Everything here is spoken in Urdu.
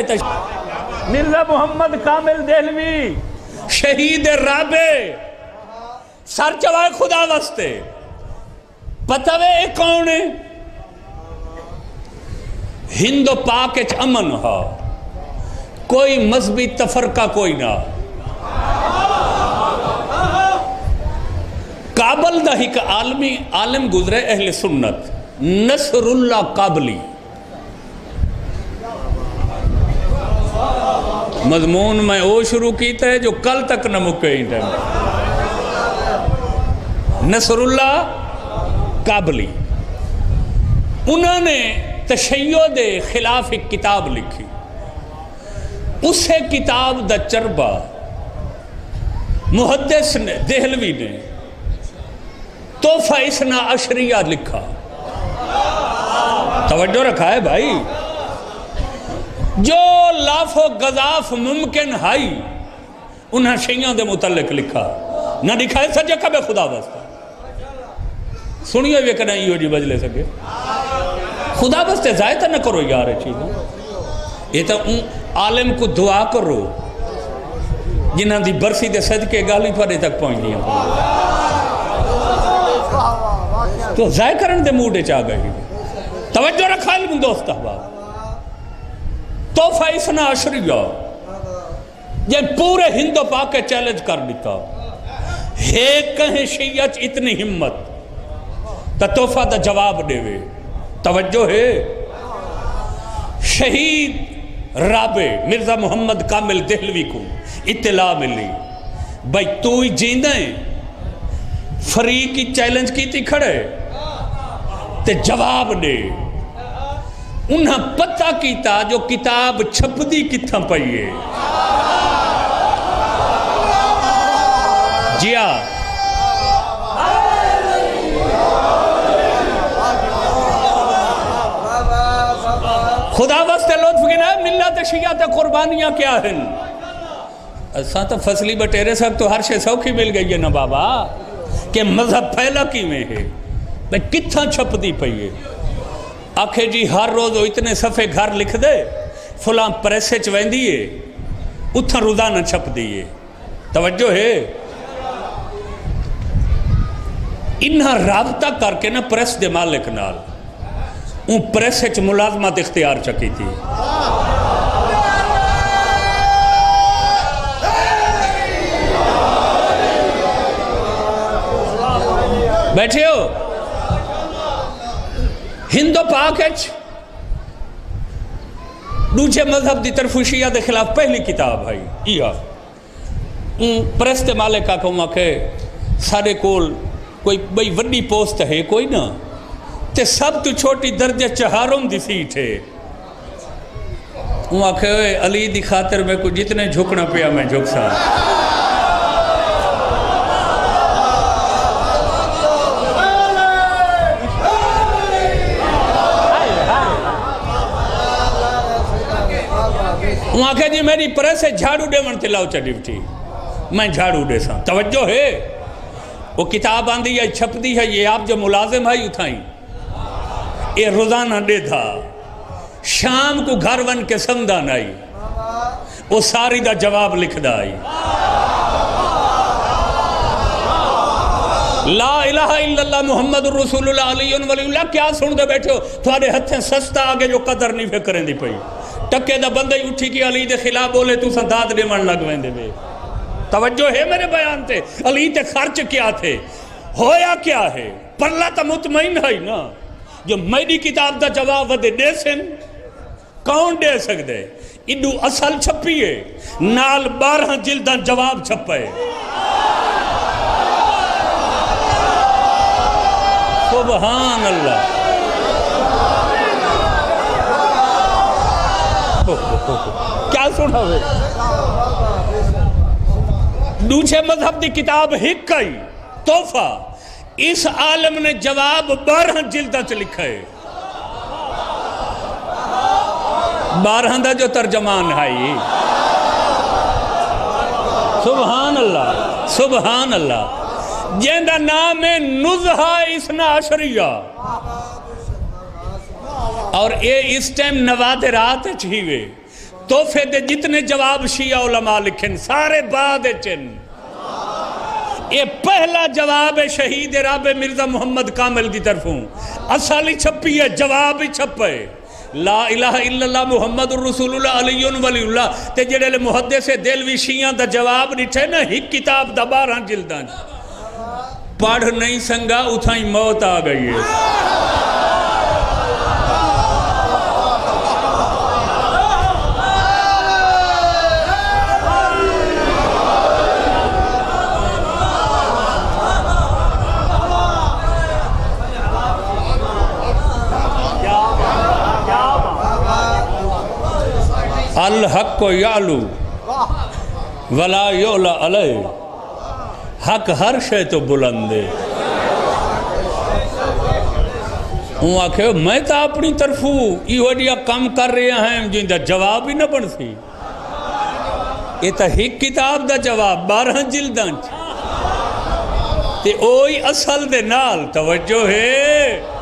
تے مرزا محمد کامل دہلوی شہید رابع سر چوائے خدا واسطے پتہ وے کون ہے؟ ہند و پاک اچ امن ہا، کوئی مذہبی تفرقہ کوئی نہ. کابل دا ایک عالم گزرے اہل سنت نصر اللہ قابلی، مضمون میں وہ شروع کیتا ہے جو کل تک نہ مکے ہی ٹائم. نصر اللہ قابلی انہوں نے تشیع دے خلاف ایک کتاب لکھی. اسے کتاب دا چربہ محدث نے دہلوی نے تحفہ اثنا عشریہ لکھا. توجہ رکھا ہے بھائی، جو لاف و گذاف ممکن ہائی انہاں شیعوں دے متعلق لکھا. نہ دکھائے سجے کبے خدا واسطہ سنیے بھی کہنا یہ جی بجلے سکے خدا واسطے ضائع نہ کرو یار. چیز یہ تو عالم کو دعا کرو جنہاں دی برسی دے صدقے گالی پڑے تک پہنچ دیا تو ضائع کرن دے موڈے چاہ گئی. توجہ رکھا علم دوست احباب، تحفہ اثنا عشریہ یہ پورے ہند و پاک کے چیلنج کر دیتا ہے. کہیں شیعت اتنی ہمت تا تحفہ دا جواب دے وے. توجہ ہے، شہید رابع مرزا محمد کامل دہلوی کو اطلاع ملی بھائی تو ہی جیندہ ہے، فریق کی چیلنج کی تھی کھڑے تے جواب دے. انہاں پتہ کیتا جو کتاب چھپ دی کتھاں پئیے. جیا خدا واسطے لطف کی نا ملت شیعہ قربانیاں کیا ہیں؟ اساں تو فصلی بٹیرے سب تو ہر شے سوکھی مل گئی ہے نا بابا کہ مذہب پھیلا کی میں ہے بھئی کتھاں چھپ دی پئیے. آکھے جی ہر روز وہ اتنے صفحے گھر لکھ دے فلاں پریسے چوین دیئے اتھاں روزانہ چھپ دیئے. توجہ ہے، انہاں رابطہ کر کے نا پریس دے مالک نال ان پریس اچ ملازمت اختیار چکی تھی. بیٹھے ہو ہند و پاک اچ دوسرے مذہب دی طرف شیعہ دے خلاف پہلی کتاب ہے یہ پریس دے مالک آکھوں آکھے سارے کول کوئی بھئی وڈی پوسٹ ہے کوئی نہ تے سب تو چھوٹی درجہ چہاروں دی سیٹ ہے. وہ آکھے علی دی خاطر میں کو جتنے جھکنا پیا میں جھک سا. وہ آکھے جی میری پریس ہے جھاڑو دے من تلاو چڑی اٹھی میں جھاڑو دے سا. توجہ ہے، وہ کتاب آندھی ہے چھپ دی ہے یہ آپ جو ملازم ہے اتھائیں یہ روزانہ دے تھا شام کو گھر ون کے سمدہ نائی وہ ساری دا جواب لکھ دائی. لا الہ الا اللہ محمد رسول اللہ علیہ ولی اللہ کیا سن دے بیٹھے ہو تھوڑے ہتھیں سستا آگے جو قدر نہیں فکریں دی پئی. ٹکے دا بندہ ہی اٹھی کی علی دے خلاف بولے تو سنداد دے من لگویں دے بے. توجہ ہے میرے بیان تے علی تے خرچ کیا تھے ہویا کیا ہے پرلا تا مطمئن ہے نا جو میری کتاب دا جواب دے دے سن کون دے سکتے انہوں اصل چھپیے نال 12 جلدان جواب چھپے. سبحان اللہ. کیا سنا ہوئے دوسرے مذہب دی کتاب ہکائی تحفہ اس عالم نے جواب 12 جلدہ چ لکھا ہے. 12 دا جو ترجمان ہے سبحان اللہ سبحان اللہ جیندہ نام ہے نزہہ اثنا عشریہ اور اے اس ٹائم نوادرات چھیوے تحفے دے جتنے جواب شیعہ علماء لکھن سارے بعد چن یہ پہلا جواب ہے شہید رابع مرزا محمد کامل دی طرفوں اصل ہی چھپی ہے جواب ہی چھپ ہے لا الہ الا اللہ محمد الرسول اللہ علی ولی اللہ تے جڑے لے محدث دلوی شیعہ دا جواب نٹھے نا ہی کتاب دا 12 جلداں پڑھ نہیں سنگا اتھائیں موت آ گئی ہے الحق یعلو ولا یعلا علیہ حق ہر شے تو بلندے ہوں آکھے میں تا اپنی طرفوں یہ وڈیا کام کر رہے ہیں جن دا جواب ہی نہ بن سی یہ تا ہی کتاب دا جواب 12 جلداں تے اوہی اصل دے نال توجہ ہے